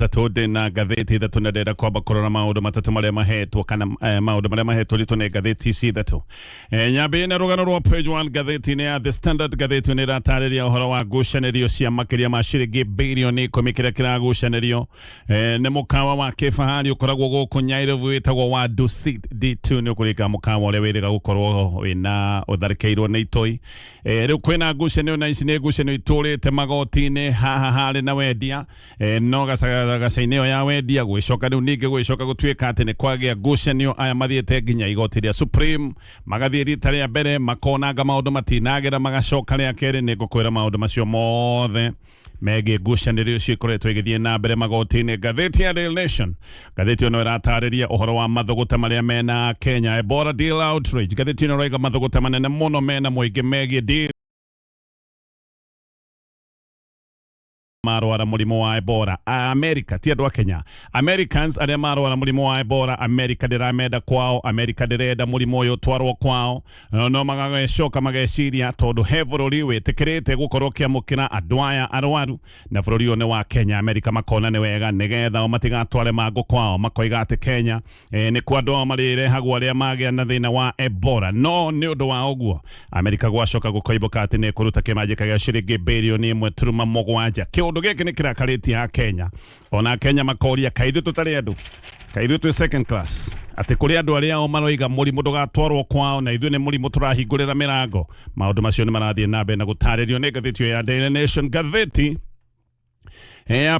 tatude na gatheti that tunadeda kwa bakoro maudu matatu maria mahetwo kana maudu maria mahetwo litone gatheti si thatu nyabe na rugano rwa page 1 gatheti ne the standard gatheti ne ratariria uhoro wa gucanĩrio cia makiria ma ciringi bilioni komikira kiragucanĩrio ne mukawa wa kifahari ukoragwo guku Nyairovu witagwo wa Dusit D2 ne kurika mukawa ule wiriga gukorwo wina utharikeirwo ni itoi riu kwina gucanĩrio na ici ne gucanĩrio iturite magoti-ini haha hari na wendia no gacainio ya wendia gwicoka riu ningi gwicoka gutuika ati ni kwagia gucanĩrio aya mathiete nginya igoti ria Supreme magathie rita ria mbere makonanga maundu matinagira magacoka ria keri ni ngukwira maundu macio mothe mege gucanĩrio cikoretwo igithie na mbere magoti-ini. Gatheti ya Daily Nation gatheti ono iratariria uhoro wa mathogota maria mena Kenya Ebola deal outrage. Gatheti ono raiga mathogota manene muno mena muingi megie deal marwara mulimo wa Ebola America ti andu a Kenya Americans aria marwara mulimo wa Ebola America ndiramenda kwao America ndirenda mulimo uyu twarwo kwao no magacoka mageciria tondu he bururi witikirite gukorwo kiamukira andu aya arwaru na bururi one wa Kenya America makona ni wega nigetha matigatware mango kwao makoiga ati Kenya ni kwa andu marire hagwa aria magia na thina wa Ebola no ni undu wa uguo America gwacoka gukoiboka ati ni kuruta kimajika gia ciringi bilioni 1.7 undu giki ni kirakariti ya Kenya ona Kenya makoria kaithu tutari andu kaithu tu second class ati kuri andu aria o maroiga murimu ndugatwarwo kwao na ithu ni murimu turahingurira mirango maundu macio ni marathie na mbere na gutaririo ni gatheti ya Daily Nation gatheti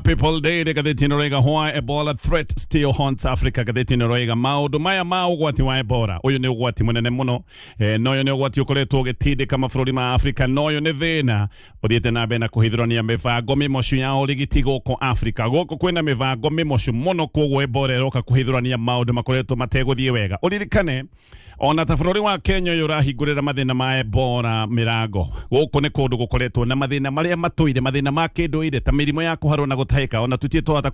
People Day gatheti noreiga why Ebola threat still haunts Africa gatheti noreiga maundu maya ma ugwati wa Ebola uyu ni ugwati munene muno noyo ni ugwati ukoretwo gitindika mabũrũri ma Africa noyo ni thina uthiete na mbere na kuhithurania mibango mimocu ya urigiti guku Africa guku kwina mibango mimocu muno koguo Ebola iroka kuhithurania maundu makoretwo mateguthie wega uririkane ona ta bũrũri wa Kenya yurahingurira mathina ma Ebola mirango guku ni kundu gukoretwo na mathina maria matuire mathina ma kinduire ta mirimo ya kuharwo na gutaika ona tutie twata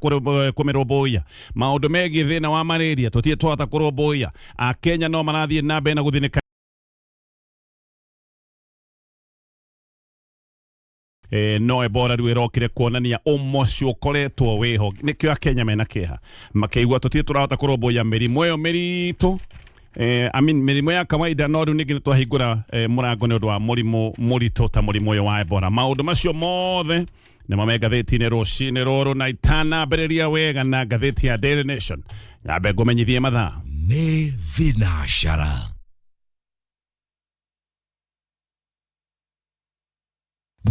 kumiroboya maundu megi thina wa malaria tutie twata kuroboya a Kenya no marathie na mbere na guthinika no Ebola riu irokire kuonania umocio koretwo wiho nikio a Kenya mena kiha makeigua tutie turahota kuroboya mirimo yo miritu mirimo ya kawaida no riu ningi twahingura murango ni undu wa murimu murito ta murimu uyu wa Ebola maundu macio mothe na mame gatheti-ini rucini ruru na itanambĩrĩria wega na gatheti ya Daily Nation nyambe ngumenyithie mathaa ni vinashara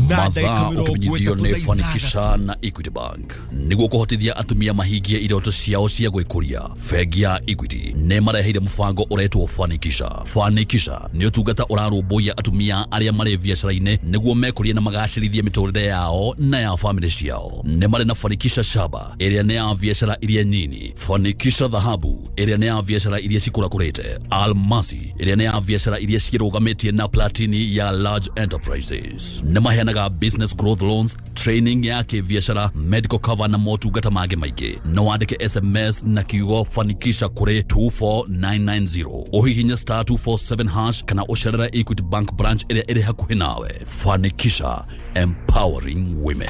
Mathaa ukimenyithio ni Fanikisha na Equity Bank niguo kuhotithia atumia mahingie iroto ciao cia gwikuria. Bengi ya Equity ne mareheire mubango uretwo Fanikisha. Fanikisha ni utungata urarumbuia atumia aria mari biacara-ini niguo mekurie na magacirithie miturire yao na ya family ciao. Ne mari na Fanikisha Shaba iria ne ya biacara iria nyini, Fanikisha Dhahabu iria ne ya biacara iria cikurakurite, Almasi iria ne ya biacara iria cirugametie na Platini ya large enterprises. Ne naga business growth loans, training ya kibiashara, medical cover na motungata mangĩ maingĩ. No wandike SMS na kiugo Fanikisha kuri 24990. Uhihinya *247# kana ucerere Equity Bank branch ĩrĩa ĩrĩ hakuhĩ nawe. Fanikisha, empowering women.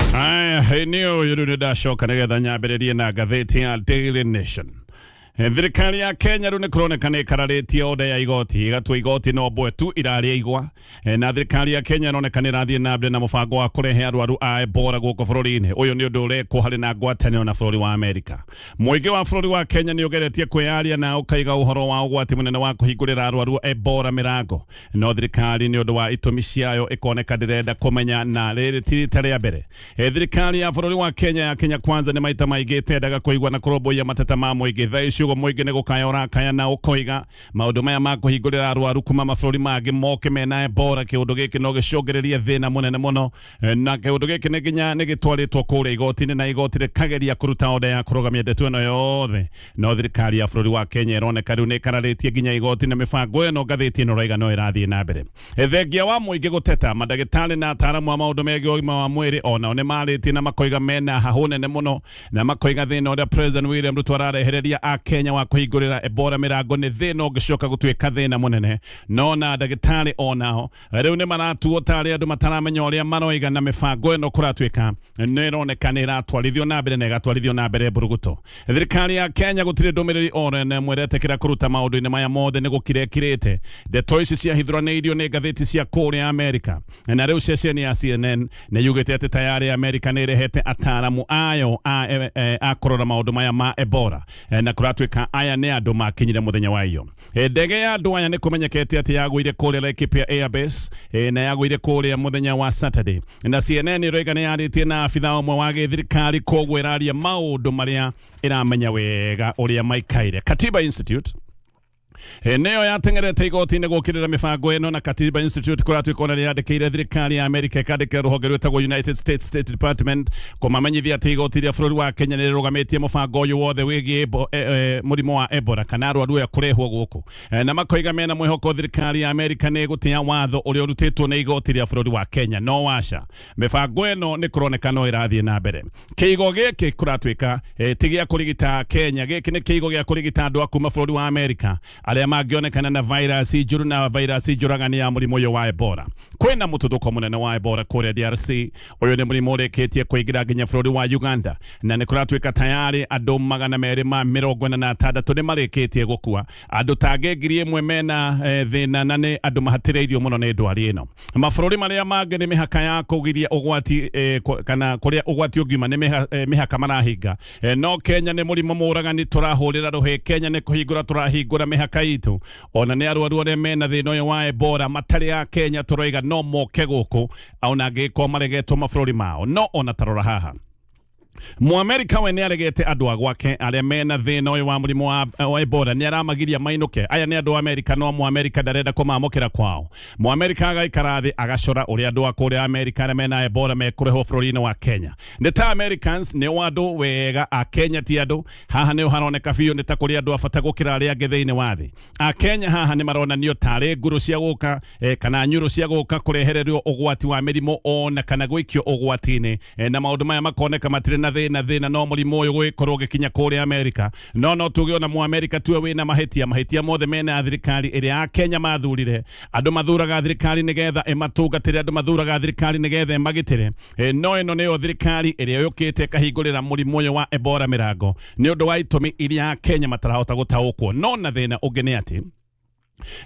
Hey niyo yurune dashoka nigetha nyambĩrĩrie na gatheti ya Daily Nation. Thirikari ya Kenya riu ni kuronekana ikararitie oda ya igoti igatua igoti no mbwe tu iraria igwa na thirikari ya Kenya ironekana irathie na mbere na mubango wa kurehe arwaru a Ebola guku bũrũri-inĩ uyu ni undu urekwo hari na ngwatanĩro na bũrũri wa America. Muingi wa bũrũri wa Kenya ni ugeretie kwiaria na ukaiga uhoro wa ugwati munene wa kuhingurira arwaru Ebola mirango no thirikari ni undu wa itumi ciayo ikoneka ndirenda kumenya na riri tirita ria mbere. Thirikari ya bũrũri wa Kenya ya Kenya Kwanza ni maita maingĩ tendaga kuigwa na kuroboia mateta ma muingi thaici ugo muingi ni gukaya urakaya na ukoiga maundu maya ma kuhingurira arwaru kuma mabũrũri mangĩ moke mena Ebola kiundu giki no gicũngĩrĩrie thina munene muno na kiundu giki ni nginya ni gitwaritwo kũrĩa igoti-inĩ na igoti rĩkageria kuruta oda ya kũrũgamia ndeto ĩno yothe no thirikari ya bũrũri wa Kenya ironeka riu ni ikararĩtie nginya igoti na mibango ĩno gatheti ĩno raiga no ĩrathiĩ na mbere. Thengia wa muingi guteta madagĩtarĩ na ataaramu a maundu megie ũgima wa mwĩrĩ ona one marĩtie na makoiga mena hahu nene muno na makoiga thina ũrĩa President William Ruto ararehereria a Kenya Kenya wa kuhingurira Ebola mirango ni thina ungicoka gutuika thina munene no na ndagitari onao riu ni maratuo tari andu mataramenya uria maroiga na mibango ino kuratuika ni ironeka ni iratwarithio na mbere na igatwarithio na mbere buruguto. Thirikari ya Kenya gutire ndumiriri orene mwirete kira kuruta maundu-ini maya mothe ni gukirekirite ndeto ici cia hithuraniirio ni ngatheti cia kuria Amerika na riu ceceni ya CNN ni yugite ati tayari Amerika ni irehete ataramu ayo a kurora maundu maya ma Ebola na kuratuika aya ni andu makinyire muthenya wa iyo. Ndege ya andu aya ni kumenyekete ati yaguire kuria Laikipia Airbase na yaguire kuria muthenya wa Saturday na CNN iroiga ni yaritie na afitha umwe wa thirikari koguo iraria maundu maria iramenya wega uria maikaire. Katiba Institute neo yatengerete igoti-ini gukirira mibango ino na Katiba Institute kuratuika ona yandikire thirikari ya Amerika ikandikira ruhonge rwetagwo United States State Department kumamenyithia ati igoti ria bururi wa Kenya ni rugamitie mubango uyu wothe wigie murimu wa Ebola kana arwaru ya kurehwo guku na makoiga mena mwihoko thirikari ya Amerika ni gutia watho uria urutitwo ni igoti ria bururi wa Kenya no washa mibango ino ni kuroneka no irathie na mbere. Kiigo giki kuratuika tigia kurigita Kenya giki ni kiigo gia kurigita andu akuma bururi wa Amerika aria magionekana na virus njuru na virus njuragani ya murimu uyu wa Ebola. Kwina mututhuko munene wa Ebola kuria DRC uyu ni murimu ureketie kuingira nginya bururi wa Uganda na ni kuratuika tayari andu 246 ni mareketie gukua andu tage ngiri imwe mena thina na ni andu mahatireirio muno ni ndwari ino. Mabururi maria mangi ni mihaka ya kugiria ugwati kana kuria ugwati ugima ni mihaka marahinga no Kenya ni murimu muragani turahurira ruhe. Kenya ni kuhingura turahingura mihaka itu ona ni arwaru aria mena thina uyu wa Ebola matari ya Kenya turoiga no moke guku ona ngiko maregetwo mabururi mao no ona tarora haha Muamerika we ni aregete andu agwake aria mena thina uyu wa murimu wa Ebola ni aramagiria mainuke. Aya ni andu Amerika no Muamerika ndarenda kumamukira kwao. Muamerika agaikara thi agacora uria andu akuria Amerika aria mena Ebola mekureho bururi-ini wa Kenya. Ni ta Americans ni andu wega a Kenya ti andu haha ni haroneka biu ni ta kuria andu abata gukira aria angi thiini wa thi. A Kenya haha ni maronanio tari nguru cia guka kana nyuru cia guka kurehererio ugwati wa mirimo ona kana gwikio ugwati-ini na maundu maya makoneka matire na thina no murimu uyu gwikorwo gikinya kuria Amerika no tugiona mu Amerika tuwe wina mahitia mothe mena thirikari iria a Kenya mathurire andu mathuraga thirikari nigetha imatungatire andu mathuraga thirikari nigetha magitire no ino niyo thirikari iria yukite kahingurira murimu uyu wa Ebola mirango ni undu wa itumi iria a Kenya matarahota gutaukwo no na thina ungi ni ati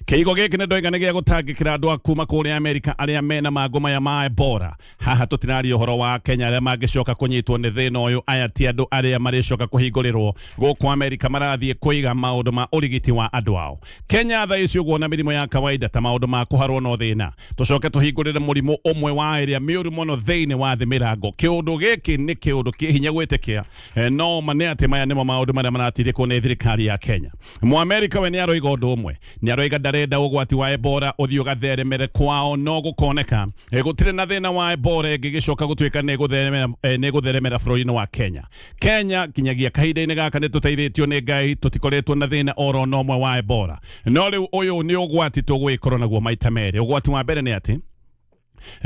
kiigo giki ni ndoiga ni gia gutangikira andu akuma kuria Amerika aria mena mago maya ma Ebola. Haha tutirari uhoro wa Kenya aria mangicoka kunyitwo ni thina uyu aya ti andu aria maricoka kuhingurirwo guku Amerika marathie kuiga maundu ma urigiti wa andu ao. Kenya tha icio guona mirimo ya kawaida ta maundu ma kuharwo no thina tucoke tuhingurire murimu umwe wa aria miuru muno thiini wa thi mirango. Kiundu giki ni kiundu kihinya gwitikia no mane ati maya nimo maundu maria maratire ku ni thirikari ya Kenya. Mu Amerika we ni aroiga undu umwe ni aroiga ndarenda ugwati wa Ebola uthio gatheremere kwao no gukoneka gutire na thina wa Ebola gigicoka gutuika ni gutheremera bururi-ini wa Kenya. Kenya kinyagia kahinda-ini gaka ni tuteithitio ni Ngai tutikoretwo na thina oro no mwe wa Ebola no riu uyu ni ugwati tugwikorwo naguo maita meri. Ugwati wa mbere ni ati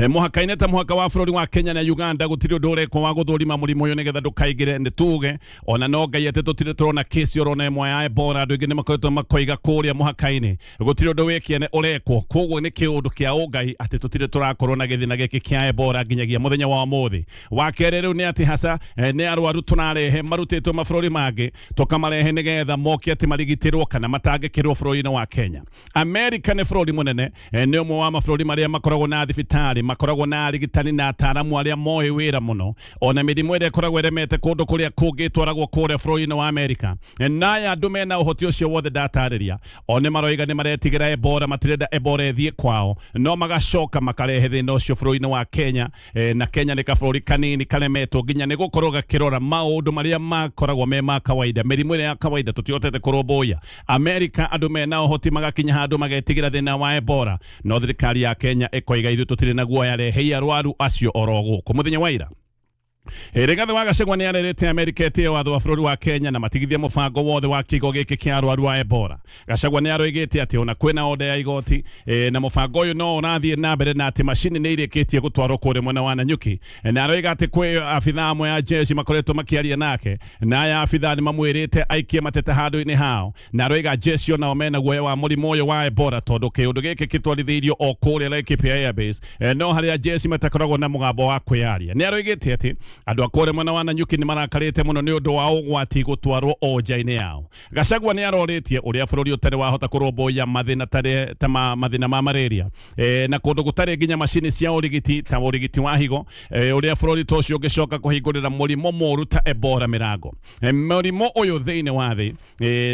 muhaka-ini ta muhaka wa bururi wa Kenya na Uganda gutiri undu urekwo wa guthurima murimu uyu nigetha ndukaigire ni tuge ona no Ngai ati tutiri turona kesi orona imwe ya Ebola andu ingi ni makoretwo makoiga kuria muhaka-ini gutiri undu wikiene urekwo koguo ni kiundu kia Ngai ati tutiri turakorwo na githina giki kia Ebola nginyagia muthenya wa umuthi. Wa kere riu ni ati hasa ni arwaru tunarehe marutitwo mabururi mangi tukamarehe nigetha moke ati marigitirwo kana matangikirwo bururi-ini wa Kenya. Amerika ni bururi munene ni umwe wa mabururi maria makoragwo na thibitari makoragwo na arigitani na ataramu aria moe wira muno ona mirimu iria ikoragwo iremete kundu kuria kungi twaragwo kuria bururi-ini wa Amerika naya andu mena uhoti ucio wothe ndatariria one maroiga ni maretigira Ebola matirenda Ebola ethie kwao no magacoka makarehe thina ucio bururi-ini wa Kenya na Kenya ni kabururi kanini karemetwo nginya ni gukorwo gakirora maundu maria makoragwo me ma kawaida mirimu iria ya kawaida tutihotete kurumbuya. Amerika andu mena uhoti magakinya handu magetigira thina wa Ebola no thirikari ya Kenya ikoiga ithu tutiri na guoya rehe arwaru acio oro guku muthenya wa ira Rigathi wa Gachagua nĩ arerete Amerika ĩtĩye watho wa bũrũri wa Kenya na matigithie mũbango wothe wa kĩgo gĩkĩ kĩa arwaru a Ebola. Gachagua nĩ aroigĩte atĩ ona kwĩna order ya igoti na mũbango ũyũ no ũrathiĩ na mbere na atĩ macini nĩ irĩkĩtie gũtwarwo kũrĩ mwena wa NANYUKI. Na aroiga atĩ kwĩ abithaa amwe ya jeshi makoretwo makĩaria nake na aya abithaa nĩ mamwĩrĩte aikie matete handũ-inĩ hao. Na aroiga jeshi onao mena guoya wa mũrimũ ũyũ wa Ebola tondũ kĩũndũ gĩkĩ gĩtwarithĩirio o kũrĩa Laikipia Airbase no harĩa jeshi matakoragwo na mũgambo wa kwĩyaria. Nĩ aroigĩte atĩ andũ akore mwena wa NANYUKI nĩ marakarĩte mũno nĩ ũndũ wa ũgwati gũtwarwo o nja-inĩ yao. Gachagua nĩ arorĩtie ũrĩa bũrũri ũtarĩ wahota kũrũmbũiya mathĩna ta mathĩna ma malaria na kũndũ gũtarĩ nginya macini cia ũrigiti ta ũrigiti wa higo ũrĩa bũrũri ta ũcio ũngĩcoka kũhingũrĩra mũrimũ mũru ta Ebola mĩrango. Mũrimũ ũyũ thĩinĩ wa thĩ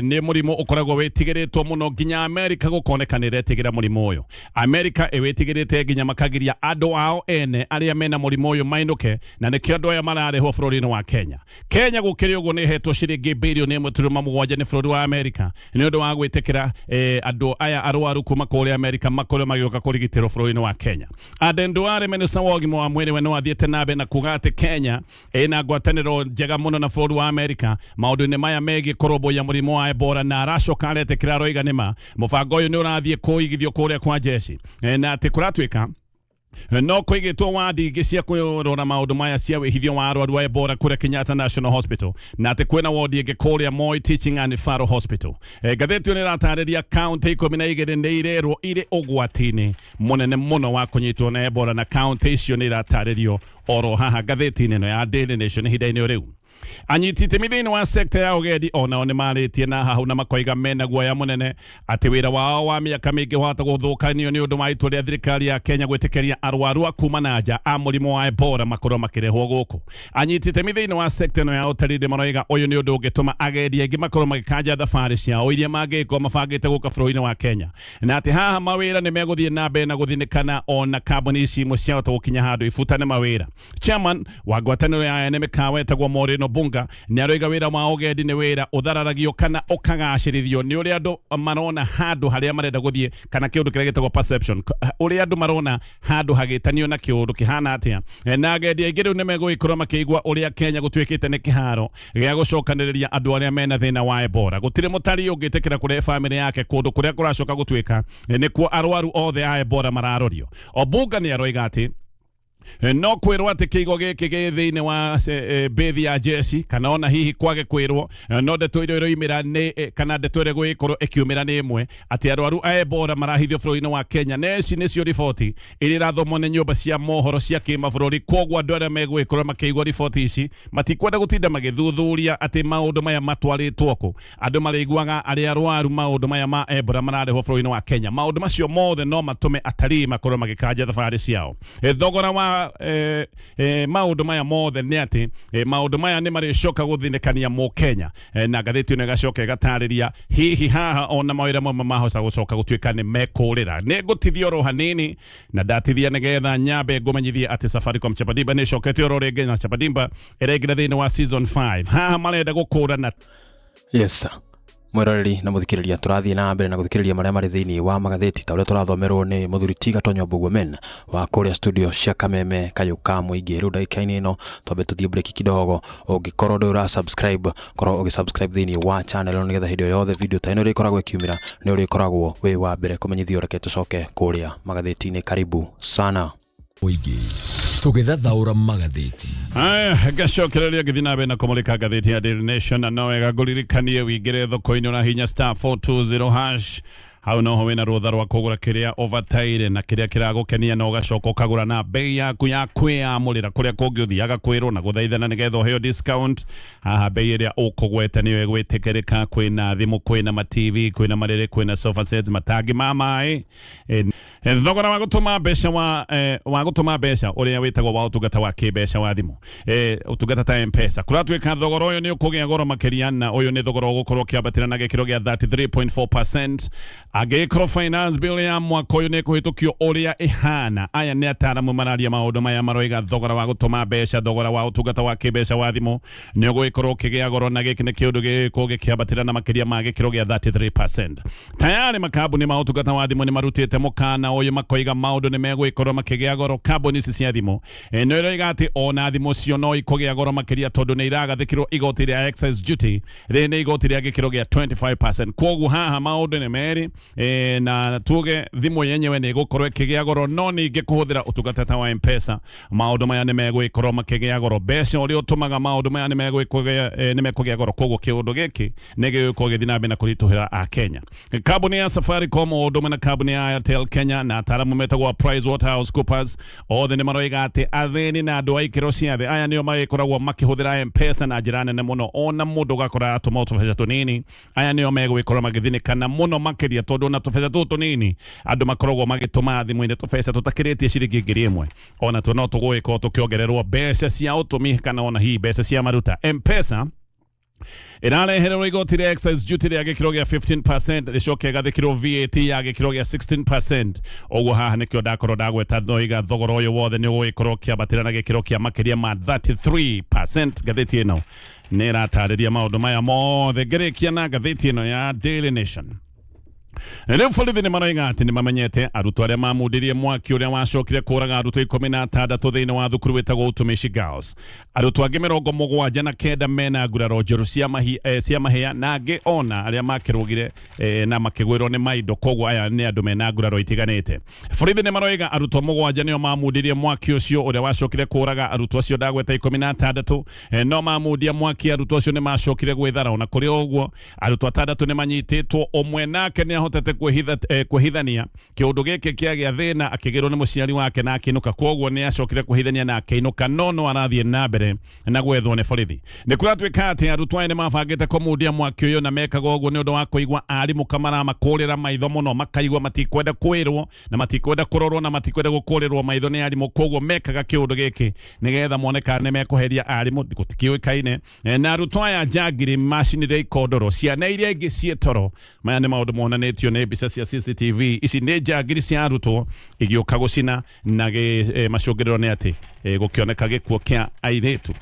nĩ mũrimũ ũkoragwo wĩtigĩrĩtwo mũno nginya Amerika gũkoneka nĩ ĩretigĩra mũrimũ ũyũ. Amerika ĩwĩtigĩrĩte nginya makagiria andũ ao ene arĩa mena mũrimũ ũyũ mainũke na nĩkĩo andũ aya mararĩhwo bũrũri-inĩ wa Kenya. Kenya gũkĩrĩ ũguo nĩ hetwo ciringi birioni 1.7 nĩ bũrũri wa Amerika nĩ ũndũ wa gwĩtĩkĩra andũ aya arwaru kuma kũrĩa Amerika makorwo magĩũka kũrigitĩrwo bũrũri-inĩ wa Kenya. Aden Duale minister wa ũgima wa mwĩrĩ we no athiĩte na mbere na kuga atĩ Kenya ĩna ngwatanĩro njega mũno na bũrũri wa Amerika maũndũ-inĩ maya megiĩ kũrũmbũiya mũrimũ wa Ebola na aracoka aretĩkĩra aroiga nĩma mũbango ũyũ nĩ ũrathiĩ kũigithio kũrĩa kwa jeshi na atĩ kũratuĩka no kũigĩtwo wadi ingĩ cia kũrora maũndũ maya cia wĩhithio wa arwaru a Ebola kũrĩa Kenyatta National Hospital na atĩ kwĩna wodi ĩngĩ kũrĩa Moi Teaching and Referral Hospital. Ngathĩti ĩyo nĩ ĩratarĩria kaunti 12 nĩ irerwo irĩ ũgwati-inĩ mũnene mũno wa kũnyitwo na Ebola na kaunti icio nĩ iratarĩrio oro haha ngathĩti-inĩ ĩno ya Daily Nation ihinda-inĩ rĩu. Anyiti itemi thĩinĩ wa sekta ya ũgendi onao nĩ marĩtie na hau na makoiga mena guoya mũnene atĩ wĩra wao wa mĩaka mĩingĩ wahota gũthũkanio nĩ ũndũ wa itua rĩa thirikari ya Kenya gwĩtĩkĩria arwaru a kuma na nja a mũrimũ wa Ebola makorwo makĩrehwo gũkũ. Anyiti itemi thĩinĩ wa sekta ĩno ya ũtarĩri maroiga ũyũ nĩ ũndũ ũngĩtũma agendi aingĩ makorwo magĩkanja thabarĩ ciao iria mangĩkorwo mabangĩte gũka bũrũri-inĩ wa Kenya na atĩ haha mawĩra nĩ megũthiĩ na mbere na gũthinĩkana ona kambuni ici imwe ciahota gũkinya handũ ibutane mawĩra. Chairman wa ngwatanĩro ya ene mĩkawa ĩtagwo Moreno Bunga nĩ aroiga wĩra wa ũgendi nĩ wĩra ũthararagio kana ũkagacĩrithio nĩ ũrĩa andũ marona handũ harĩa marenda gũthiĩ kana kĩũndũ kĩrĩa gĩtagwo perception ũrĩa andũ marona handũ hagĩtanio na kĩũndũ kĩhana atĩa. Na agendi aingĩ rĩu nĩ megũgĩkorwo makĩigua ũrĩa Kenya gũtuĩkĩte nĩ kĩharo gĩa gũcokanĩrĩria andũ arĩa mena thĩna wa Ebola. Gũtirĩ mũtari ũngĩtĩkĩra kũrehe famĩlĩ yake kũndũ kũrĩa kũracoka gũtuĩka nĩkuo arwaru othe a Ebola mararorio. Obunga nĩ aroiga atĩ no kwĩrwo atĩ kĩigo gĩkĩ gĩ thĩinĩ wa bethi ya jeshi kana ona hihi kwage kwĩrwo no ndeto iria iroimĩra nĩ kana ndeto ĩrĩa gũgĩkorwo ĩkiumĩra nĩ ĩmwe atĩ arwaru a Ebola marahithio bũrũri-inĩ wa Kenya na ici nĩcio riboti iria irathomwo nĩ nyũmba cia mohoro cia kĩmabũrũri. Koguo andũ arĩa megũgĩkorwo makĩigua riboti ici matikwenda gũtinda magĩthuthuria atĩ maũndũ maya matwarĩtwo kũ. Andũ marĩiguaga arĩa arwaru maũndũ maya ma Ebola mararehwo bũrũri-inĩ wa Kenya. Maũndũ macio mothe no matũme atarii makorwo magĩkanja thabarĩ ciao. Thogora wa maũndũ maya mothe nĩ atĩ maũndũ maya nĩ marĩcoka gũthinĩkania Mũkenya na ngathĩti ĩno ĩgacoka ĩgatarĩria hihi haha ona mawĩra mamwe mahota gũcoka gũtuĩka nĩ mekũrĩra. Nĩ ngũtithia oro hanini na ndatithia nĩgetha nyambe ngũmenyithie atĩ Safaricom Chapadimba nĩ ĩcokete oro rĩngĩ na Chapadimba ĩraingĩra thĩinĩ wa season 5 haha marenda gũkũrana. Yes sir. Mwiroreri na muthikiriria turathie na mbere na guthikiriria maria mari thiini wa magatheti ta uria turathomerwo ni muthuri Tiga Tonyo Bugwomen wa kuria studio cia Kameme Kayuka Muingi. Riu ndagika-ini ino twambe tuthie break kidogo. Ungikorwo ndura subscribe korwo ugisubscribe thiini wa channel ino nigetha hindi yothe video ta ino rikoragwo ikiumira ni urikoragwo wi wa mbere kumenyithio. Reke tucoke kuria magatheti-ini. Karibu sana Muingi tugithathaura magatheti. Gacokereria gĩthiĩ na mbere na kũmũrĩka ngathĩti ya Daily Nation na no wega ngũririkanie wĩingĩre thoko-inĩ na hinya *420# hau noho wĩna rũtha rwa kũgũra kĩrĩa overtire na kĩrĩa kĩragũkenia na ũgacoka ũkagũra na bei yaku ya kwĩamũrĩra kũrĩa kũngĩ ũthiaga kwĩrwo na gũthaithana nĩgetha ũheo discount. Haha bei ĩrĩa ũkũgweta nĩyo ĩgwĩtĩkĩrĩka. Kwĩna thimũ, kwĩna ma TV, kwĩna marĩrĩ, kwĩna sofa sets, matangi ma maĩ. Thogora wa gũtũma mbeca ũrĩa wĩtagwo wa ũtungata wa kĩmbeca wa thimũ, ũtungata ta M-Pesa. Kũratuĩka thogora ũyũ nĩ ũkũgĩa goro makĩria na ũyũ nĩ thogora ũgũkorwo ũkĩambatĩra na gĩkĩro gĩa 33.4%. Angĩkorwo finance bill ya mwaka ũyũ nĩ kũhĩtũkio ũrĩa ĩhana. Aya nĩ ataaramu mararia maũndũ maya maroiga thogora wa gũtũma mbeca, thogora wa ũtungata wa kĩmbeca wa thimũ nĩ ũgũgĩkorwo ũkĩgĩa goro na gĩkĩ nĩ kĩũndũ gĩgũkorwo gĩkĩambatĩra na makĩria ma gĩkĩro gĩa 33%. Tayari makambuni ma ũtungata wa thimũ nĩ marutĩte mũkana mwena uyu makoiga maundu ni megwikorwo makigea goro kambuni ici cia thimu no iroiga ati ona thimu cio no ikogea goro makiria tondu ni iragathikirwo igoti ria excess duty ni igoti ria gikiro gia 25%. Koguo haha maundu ni meri na tuge thimu yenyewe ni gukorwo ikigea goro no ningi kuhuthira utungata wa M-Pesa maundu maya ni megwikorwo makigea goro beca uri utumaga maundu maya ni megwikogea goro. Koguo kiundu giki ni gigukorwo githina mbere na kurituhira a Kenya. Kambuni ya Safaricom undu na kambuni ya Airtel Kenya na ataramu metagwo PricewaterhouseCoopers othe ni maroiga ati athini na andu a ikiro ciathe aya nio magikoragwo makihuthira M-Pesa na njira nene muno ona mundu gakora atuma tubeca tunini aya nio megwikorwo magithinikana muno makiria tondu na tubeca tunini andu makoragwo magituma thimu-ini tubeca tutakiritie ciringi 1,000 ona tu no tugwiko tukiongererwo beca cia utumi kana ona hi beca cia maruta. M-Pesa irarehererwo igoti ria excess duty ria gikiro gia 15% ricoke gathikirwo VAT ya gikiro gia 16%. Oguo haha nikio ndakorwo ndagweta noiga thogora uyu wothe ni ugikorwo kiambatira na gikiro kia makiria ma 33%. Gatheti ino ni iratariria maundu maya mothe ngirikia na gatheti ino ya Daily Nation. Leo borithi ni maroiga ati ni mamenyete arutwo aria mamundirie mwaki uria wacokire kuraga arutwo 16 thiini wa thukuru witagwo Utumishi Girls. Arutwo angi 79 mena nguraro njeru cia mahia na angi ona aria makirugire na makigwirwo ni maindo. Koguo aya ni andu mena nguraro itiganite. Borithi ni maroiga arutwo 7 nio mamundirie mwaki ucio uria wacokire kuraga arutwo acio ndagweta 16 no mamundia mwaki arutwo acio ni macokire gwithara ona kuri oguo arutwo 6 ni manyititwo omwe nake ni ahotete kwihithania kiundu giki kiagia thina akigirwo ni muciari wake na akinuka. Koguo ni acokire kwihithania na akinuka no arathie na mbere na gwethwo ni borithi. Ni kuratwika ati arutwo ni mabangite kumundia mwaki uyu na mekaga uguo ni undu wa kuigwa arimu kamara makurira maitho muno makaigwa matikwenda kwirwo na matikwenda kurorwo na matikwenda gukurirwo maitho ni arimu. Koguo mekaga kiundu giki nigetha moneka ni mekuheria arimu gutikiuikaine na arutwo aya jagiri machine ria ikodoro ciana iria ingi cietoro maya ni maundu monanitio ni mbica cia CCTV. Ici ni jagiri cia arutwo igioka gucina na macungiriro ni ati gukioneka gikuo kia airetu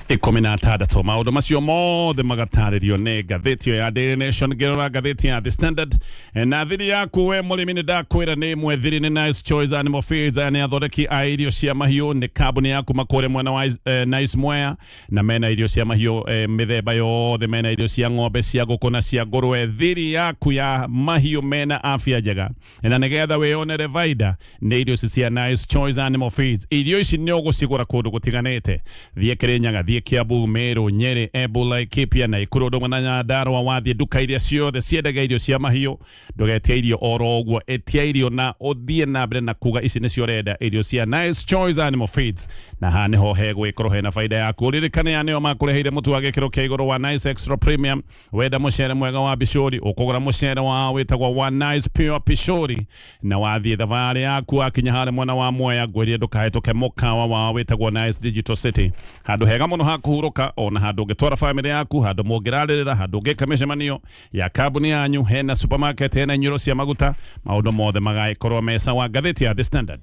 16. Maundu macio mothe magataririo ni gatheti ya Daily Nation ngirora gatheti ya The Standard na thiri yaku we murimi ni ndakwira ni mwethiri ni Nice Choice Animal Feeds ni athondeki a irio cia mahiu ni kambuni yaku makore mwena wa Nice Mwea na mena irio cia mahiu mithemba yothe mena irio cia ng'ombe cia nguku na cia ngurwe. Thiri yaku ya mahiu mena afya njega na nigetha wionere vaida ni irio cia Nice Choice Animal Feeds. Irio ici ni ugucigura kundu gutiganite thie Kirinyaga Kiambu, Meru, Nyeri, Ebola, Laikipia na Ikuru ndo na Nyandarua wathie duka iria ciothe ciendaga irio cia mahiu ndugetia irio oro uguo etia irio na uthie na mbere na kuga ici ni ciorenda irio cia Nice Choice Animal Feeds na ha niho hegwikorwo hena faida yaku. Ririkane ya nio makureheire mutu wa gikiro kia iguru wa Nice Extra Premium wenda mucere mwega wa bishori ukugura mucere wa witagwo wa Nice Pure Bishori na wathie thavari yaku akinya hare mwana wa Mwea gwerie ndukahituke mukawa wa witagwo Nice Digital City handu hega muno kuhuruka ona handu ngitwara family yaku handu mungirarira handu ngeka micemanio ya kambuni yanyu hena supermarket hena nyuro cia maguta maundu mothe magaikorwo mesa wa gatheti ya The Standard.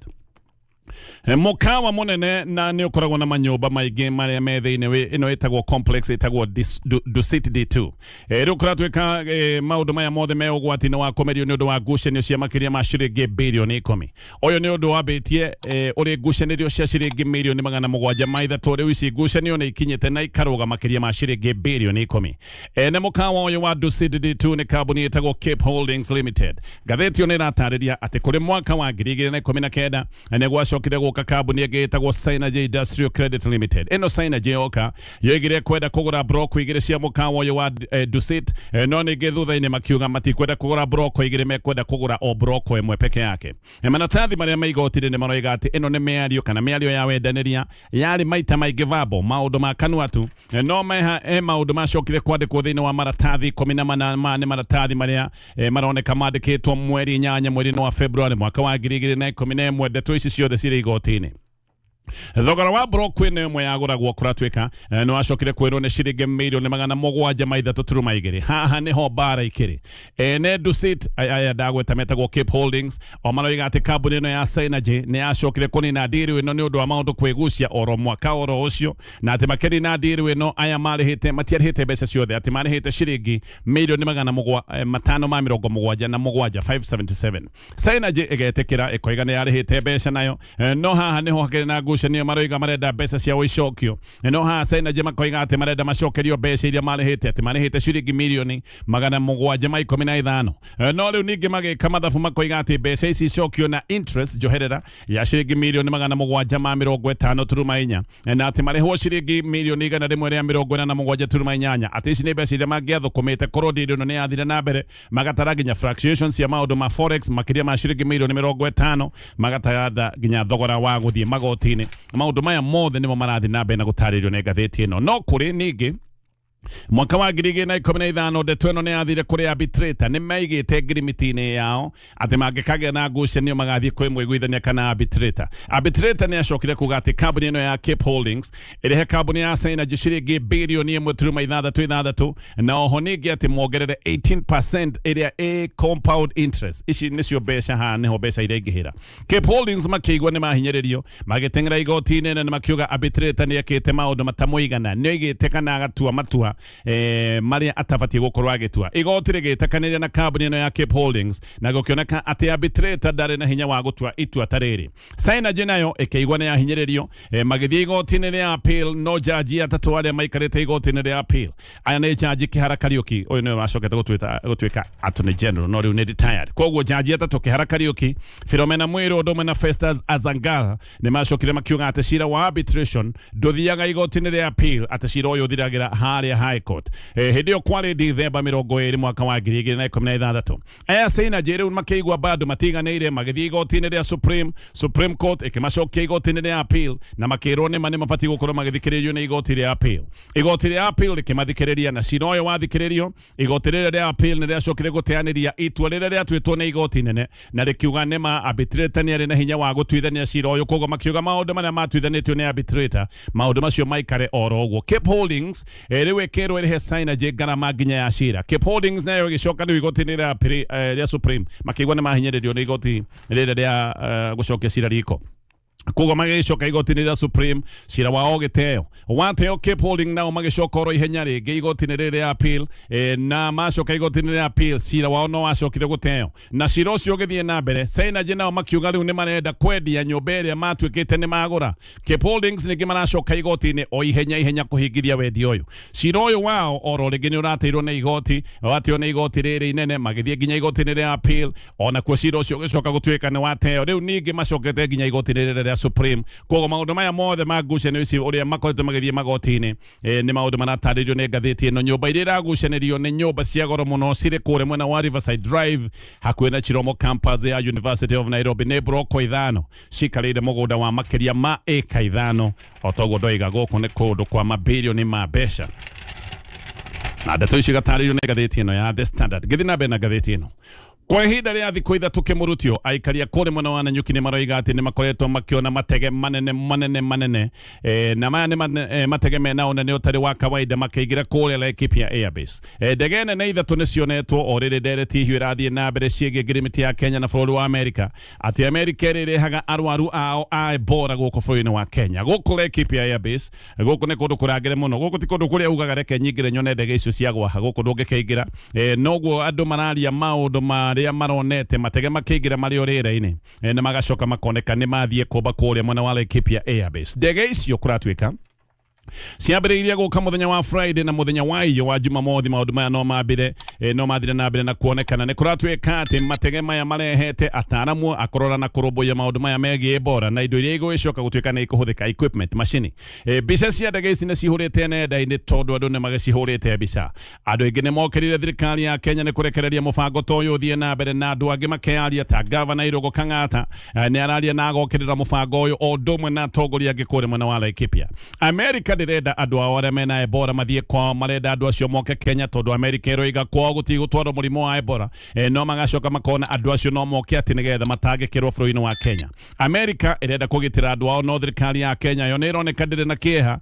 Mukawa munene na ni ukoragwo na manyumba maingi maria me thiini ino itagwo complex itagwo Dusit D2 rukuratwika maundu maya mothe me ugwati-ini wa komerio ni undu wa ngucanio cia makiria ma ciringi bilioni 10. Uyu ni undu wambitie uri ngucanirio cia ciringi milioni 700 maitha riu ici ngucanio ni ikinyite na ikaruga makiria ma ciringi bilioni 10. Ne mukawa uyu wa Dusit D2 ni kambuni itagwo Cape Holdings Limited. Gatheti ni ratariria ati kuri mwaka wa 2019 ne gwacokire guka kambuni igitagwo Synergy Industrial Credit Limited. Eno Synergy yoka yegire kwenda kugura broko igire cia mukawa uyu wa Dusit no ni githutha-ini makiuga matikwenda kugura broko igire mekwenda kugura o broko emwe peke yake. Manatathi maria maigotire ni maroiga ati eno ni miario kana miario ya wendaniria yari maita maigi vabo maundu ma kanuatu no meha maundu macokire kwandikwo thiini wa maratathi 18 ni maratathi maria maroneka mandikitwo mweri 8 mweri wa February mwaka wa 2011 ndeto ici ciothe ciri igotini. thogora wa brokwe nä mwe yagåragwo kå ratwä no acokire kwärwo nä ciringi mirioni 732 haha nä ho mbara ikä rä ne dusit aya ndagweta metagwo Cape Holdings o maroiga atä kambuni ĩno ya Synergy nä yacokire kå nina ndĩrĩ ĩno nĩ ũndũ wa maũndũ kwĩgucia oro mwaka oro ũcio na atä makĩri na ndĩrĩ ĩno aya marĩhĩte matiarĩhĩte mbeca ciothe atä marĩhĩte ciringi mirioni 577 Synergy ĩgetĩkĩra ĩkoiga nĩ yarĩhĩte mbeca nayo no haha nĩ ho hakĩrĩ na ngucanio maroiga marenda mbeca cia ũicokio no haha Synergy makoiga atä marenda macokerio mbeca iria marĩhĩte atä marĩhĩte ciringi mirioni 715 no rĩu ningĩ magĩka mathabu makoiga atä mbeca ici icokio na interest njoherera ya ciringi mirioni 754 na atä marĩhwo ciringi mirioni 147 atä ici nĩ mbeca iria mangĩathũkũmĩte korwo ndĩrĩ ĩno nĩ yathire na mbere magatara nginya fractions cia maũndũ ma forex makĩria ma ciringi mirioni 50 magatara nginya thogora wa gũthiĩ magoti-inĩ maũndũ maya mothe nĩmo marathi na mbere na gũtarĩrio nĩ ngathĩti ĩno no kũrĩ ningĩ mwaka wa 2015 ndeto ĩno nĩ yathire kũrĩ arbitrator nĩ maigĩte ngirimiti-inĩ yao atĩ mangĩkagĩa na ngucanio magathiĩ kwĩ mũiguithania kana arbitrator nĩ acokire kuga atĩ kambuni ĩno ya Cape Holdings ĩrĩhe kambuni ya Synergy ciringi birioni 1.66 na oho ningĩ atĩ mongerere 18% ĩrĩa ĩ compound interest ici nĩcio mbeca haha nĩho mbeca iria ingĩhĩra Cape Holdings makĩigua nĩ mahinyĩrĩrio magĩteng'era igoti-inĩ na makiuga arbitrator nĩ ekĩte maũndũ matamũigana nĩ oigĩte kana agatua matua maria atabatie gukorwo agitua igoti rigitakanĩria na kambuni ĩno ya Cape Holdings na gũkĩoneka atĩ arbitrator ndarĩ na hinya wa gũtua itua tarĩrĩ Synergy nayo ĩkĩigua nĩ yahinyĩrĩrio magĩthiĩ igoti-inĩ rĩa appeal no jaji atatũ arĩa maikarĩte igoti-inĩ rĩa appeal aya nĩ jaji Kĩhara Kariuki ũyũ nĩwe wacokete gũtuĩka attorney general no rĩu nĩ retired koguo jaji atatũ Kĩhara Kariuki Philomena Mwiru ũndũ ũmwe na Festus Azangala nĩ macokire makiuga atĩ cira wa arbitration ndũthiaga igoti-inĩ rĩa appeal atĩ cira ũyũ ũthiragĩra harĩa High Court hĩndĩ ĩyo kwarĩ Dithemba 20 mwaka wa 2016 aya Synergy rĩu makĩigua bado matiganĩire magĩthiĩ igoti-inĩ rĩa Supreme Court ĩkĩmacokia igoti-inĩ rĩa appeal na makĩrwo nĩ mabatiĩ gũkorwo magĩthikĩrĩrio nĩ igoti rĩa appeal igoti rĩa appeal rĩkĩmathikĩrĩria na cira ũyũ wathikĩrĩrio igoti rĩrĩa rĩa appeal nĩ rĩacokire gũteanĩria itua rĩrĩa rĩatuĩtwo nĩ igoti inene na rĩkiuga nĩ ma arbitrator nĩ arĩ na hinya wa gũtuithania cira ũyũ koguo makiuga maũndũ marĩa matuithanĩtio nĩ arbitrator maũndũ macio maikare oro ũguo Cape Holdings rĩu ĩkĩrwo ĩrĩhe Synergy ngarama nginya ya cira Cape Holdings nayo ĩgĩcoka rĩu igoti-inĩ rĩa Supreme makĩigua nĩ mahinyĩrĩrio nĩ igoti rĩrĩa rĩa gũcokia cira riko koguo magĩcoka igoti-inĩ rĩa Supreme cira wao gĩteo wateo Cape Holding nao magĩcoka oro ihenya rĩngĩ igoti-inĩ rĩrĩa rĩa appeal na macoka igoti-inĩ rĩa appeal cira wao no wacokire gũteo na cira ũcio ũgĩthiĩ na mbere Synergy nao makiuga rĩu nĩ marenda kwendia nyũmba ĩrĩa matuĩkĩte nĩ magũra Cape Holdings ningĩ maracoka igoti-inĩ o ihenya kũhingithia wendi ũyũ cira ũyũ wao oro rĩngĩ nĩ ũrateirwo nĩ igoti wateo nĩ igoti rĩrĩ inene magĩthiĩ nginya igoti-inĩ rĩa appeal ona kuo cira ũcio ũgĩcoka gũtuĩka nĩ wateo rĩu ningĩ macokete nginya igoti-inĩ rĩrĩa Supreme koguo maũndũ maya mothe ma ngucanio ici ũrĩa makoretwo magĩthiĩ magoti-inĩ nĩ maũndũ maratarĩrio nĩ ngathĩti ĩno nyũmba iria iragucanĩrio nĩ nyũmba cia goro mũno cirĩ kũrĩa mwena wa Riverside Drive hakuhĩ na Chiromo campus ya University of Nairobi nĩ broko 5 cikarĩire mũgũnda wa makĩria ma ĩka 5 o toguo ndoiga gũkũ nĩ kũndũ kwa mabirioni ma mbeca na ndeto ici gatarĩrio nĩ ngathĩti ĩno ya The Standard gĩthiĩ na mbere na ngathĩti ĩno kwa ihinda rĩa thikũ ithatũ kĩmũrutio aikaria kũrĩ mwena wa NANYUKI nĩ maroiga atĩ nĩ makoretwo makĩona matege manene na maya nĩ matege mena ũnene ũtarĩ wa kawaida makĩingĩra kũrĩa Laikipia Airbase ndege nene ithatũ nĩ cionetwo o rĩrĩ ndereti hiũ ĩrathiĩ na mbere ciĩgiĩ ngirimiti ya Kenya na bũrũri wa Amerika atĩ Amerika ĩrĩrehaga arwaru ao a Ebola gũkũ bũrũri-inĩ wa Kenya gũkũ Laikipia Airbase gũkũ nĩ kũndũ kũrangĩre mũno gũkũ ti kũndũ kũrĩa ugaga reke nyingĩre nyone ndege icio cia gwaha gũkũ ndũngĩkĩingĩra noguo andũ mararia maũndũ marĩa maronete matege makĩingĩra marĩ o rĩera-inĩ na magacoka makoneka nĩ mathiĩ kũmba kũrĩa mwena wa Laikipia Airbase ndege icio kũratuĩka ciambĩrĩirie gũka mũthenya wa Friday na mũthenya wa iyo wa Jumamothi maũndũ maya no mathire na mbere na kuonekana nĩ kũratuĩka atĩ matege maya marehete ataaramu akũrora na kũrũmbũiya maũndũ maya megiĩ Ebola na indo iria igũgĩcoka gũtuĩka nĩ ikũhũthĩka equipment macini mbica cia ndege ici nĩ cihũrĩte nenda-inĩ tondũ andũ nĩ magĩcihũrĩte mbica andũ aingĩ nĩ mokĩrire thirikari ya Kenya nĩ kũrekereria mũbango ta ũyũ ũthiĩ na mbere na andũ angĩ makĩaria ta gavana Irũngũ Kang'ata nĩ araria na agokĩrĩra mũbango ũyũ o ũndũ ũmwe na atongoria angĩ kũrĩa mwena wa Laikipia America ndĩrenda andũ ao arĩa mena Ebola mathiĩ kwao marenda andũ acio moke Kenya tondũ America ĩroiga kwao kwao gutigutwarwo murimo wa Ebola no magacoka makona andu acio no moke ati nigetha matangikirwo bũrũri-inĩ wa Kenya. America irenda kugitira andu ao no thirikari ya Kenya yo nironeka ndire na kieha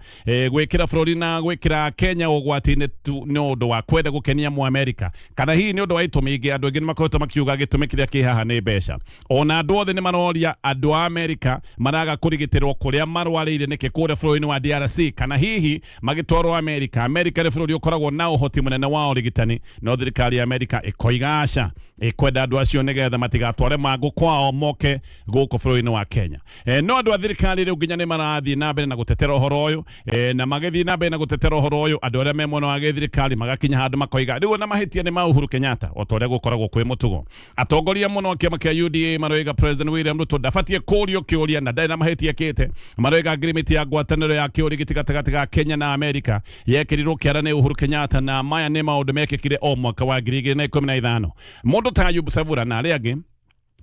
gwikira bũrũri na gwikira Kenya ugwati-inĩ ni undu wa kwenda gukenia mu America kana hihi ni undu wa itũmi ingĩ andu angĩ makoretwo makiuga gĩtũmi kĩrĩa kĩ haha nĩ mbeca. Ona andu othe ni maroria andu a America maraga kurigitirwo kuria marwarĩire nĩkĩ kũrĩa bũrũri-inĩ wa DRC kana hihi magitwarwo America. America nĩ bũrũri ukoragwo na ũhoti mũnene wa ũrigitani no thirikari ya America ikoigaca ikwenda andu acio nigetha matigatware mangu kwao moke gũkũ bũrũri-inĩ wa Kenya. No andu a thirikari rĩu nginya nĩ marathiĩ na mbere na gũtetera ũhoro ũyũ na magĩthiĩ na mbere na gũtetera ũhoro ũyũ andu arĩa me mwena wa thirikari magakinya handu makoiga rĩu na mahĩtia nĩ ma Uhuru Kenyatta o ta ũrĩa gũkoragwo kwĩ mũtugo. Atongoria mũno kĩama kĩa UDA maroiga President William Ruto ndabatie kũũrio kĩũria na ndarĩ na mahĩtia kĩte. Maroiga agreement ya ngwatanĩro ya kĩũrigiti gatagatĩ ga Kenya na America yekĩrirwo kĩara nĩ Uhuru Kenyatta na maya nĩ maũndũ mekĩkire o mwaka wa 2015. Mũndũ ta Ayub Savura na arĩa angĩ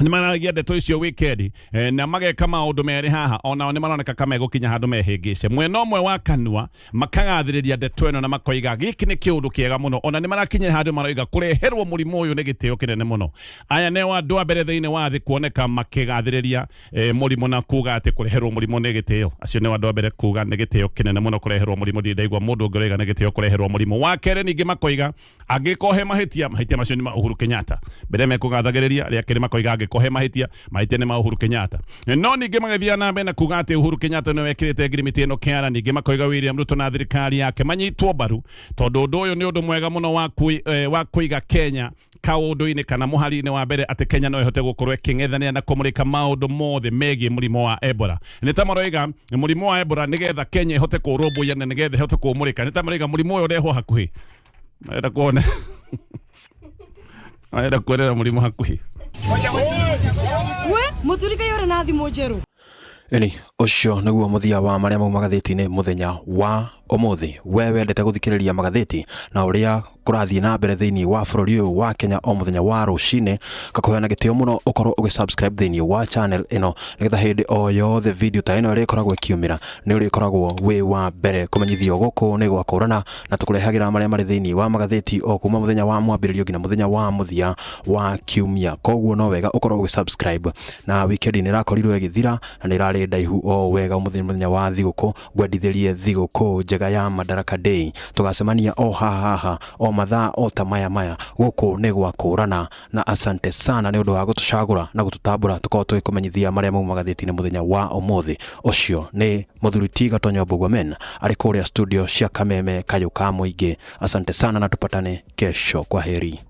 ni maragia ndeto icio weekend na mageka maundu meri haha ona ni maroneka kama gukinya handu mehĩngĩce mwena ũmwe wa kanua makagathĩrĩria ndeto ĩno na makoiga gĩkĩ nĩ kĩũndũ kĩega mũno ona ni marakinya handu maroiga kureherwo mũrimũ ũyũ nĩ gĩtĩo kĩnene mũno. Aya nĩ andũ a mbere thĩinĩ wa thĩ kuoneka makĩgathĩrĩria mũrimũ na kuga atĩ kureherwo mũrimũ nĩ gĩtĩo. Acio nĩ andũ a mbere kuga nĩ gĩtĩo kĩnene mũno kureherwo mũrimũ. Ndaigua mũndũ ũngĩ oiga nĩ gĩtĩo kureherwo mũrimũ. Wa kerĩ ningĩ makoiga angĩkohe mahĩtia macio nĩ ma Uhuru Kenyatta mbere mekugathagĩrĩria rĩa kerĩ makoiga kohe mahĩtia nĩ ma Uhuru Kenyatta. No ningĩ magĩthiĩ na mbere na kuga atĩ Uhuru Kenyatta nĩ wekĩrĩte agreement ĩno kĩara. Ningĩ makoiga William Ruto na thirikari yake manyitwo mbaru tondũ ũndũ ũyũ nĩ ũndũ mwega mũno wa kũiga Kenya kaũndũ-inĩ kana mũhari-inĩ wa mbere atĩ Kenya no ĩhote gũkorwo ĩkĩng'ethanĩra na kũmũrĩka maũndũ mothe megiĩ mũrimũ wa Ebola. Nĩ ta maroiga mũrimũ wa Ebola nĩgetha Kenya ĩhote kũrũmbũiya na nĩgetha ĩhote kũmũrĩka. Nĩ ta maroiga mũrimũ ũyũ ũrehwo hakuhĩ marenda kuona marenda kuonera mũrimũ hakuhĩ. We muturika yore na thimo njeru Eni ucio niguo muthia wa maria mau magathĩti-inĩ muthenya wa umuthi. We wendete guthikĩrĩria magathĩti na ũrĩa kũrathiĩ na mbere thĩinĩ wa bũrũri ũyũ wa Kenya o muthenya wa rũcinĩ, ngakũhoya na gĩtĩo mũno ũkorwo ũgĩsubscribe thĩinĩ wa channel ĩno nĩgetha hĩndĩ o yothe video ta ĩno ĩrĩa ĩkoragwo ĩkiumĩra nĩ ũrĩkoragwo wĩ wa mbere kũmenyithio gũkũ nĩ gwakũrana na tũkũrehagĩra marĩa marĩ thĩinĩ wa magathĩti o kuma muthenya wa mwambĩrĩrio nginya muthenya wa muthia wa kiumia. Koguo no wega ũkorwo ũgĩsubscribe na weekend nĩ ĩrakorirwo ĩgĩthira na nĩ ĩrarĩ ndaihu o wega muthenya wa thigũkũ. Ngwendithĩrie thigũkũ njega ya Madaraka Day. Tugacemania o haha o mathaa o ta maya gũkũ nĩ gwakũrana na asante sana nĩ ũndũ wa gũtũcagũra na gũtũtambũra tũkorwo tũgĩkũmenyithia marĩa mau magathĩti-inĩ muthenya wa ũmũthĩ. Ũcio nĩ Mũthuri Gatonyo Bugwomen arĩ kũrĩa studio cia Kameme Kayũ ka Mũingĩ. Asante sana na tupatane kesho. Kwa heri.